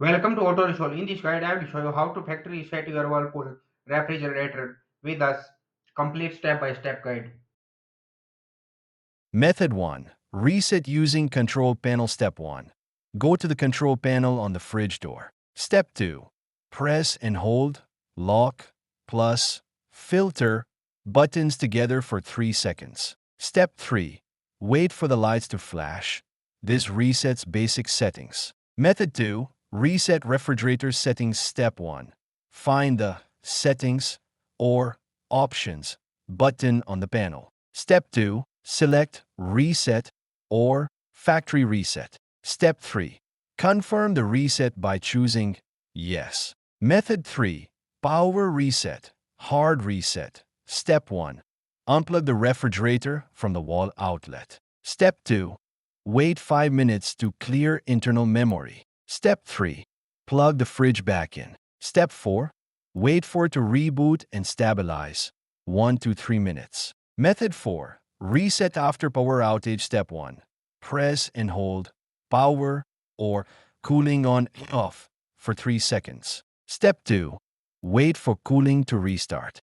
Welcome to Auto Resolve. In this guide, I will show you how to factory reset your Whirlpool refrigerator with us. Complete step-by-step guide. Method 1. Reset using Control Panel. Step 1. Go to the Control Panel on the fridge door. Step 2. Press and hold Lock plus Filter buttons together for 3 seconds. Step 3. Wait for the lights to flash. This resets basic settings. Method 2. Reset refrigerator settings. Step 1. Find the Settings or Options button on the panel. Step 2. Select Reset or Factory Reset. Step 3. Confirm the reset by choosing Yes. Method 3. Power Reset, Hard Reset. Step 1. Unplug the refrigerator from the wall outlet. Step 2. Wait 5 minutes to clear internal memory. Step 3. Plug the fridge back in. Step 4. Wait for it to reboot and stabilize. 1 to 3 minutes. Method 4. Reset after power outage. Step 1. Press and hold power or cooling on off for 3 seconds. Step 2. Wait for cooling to restart.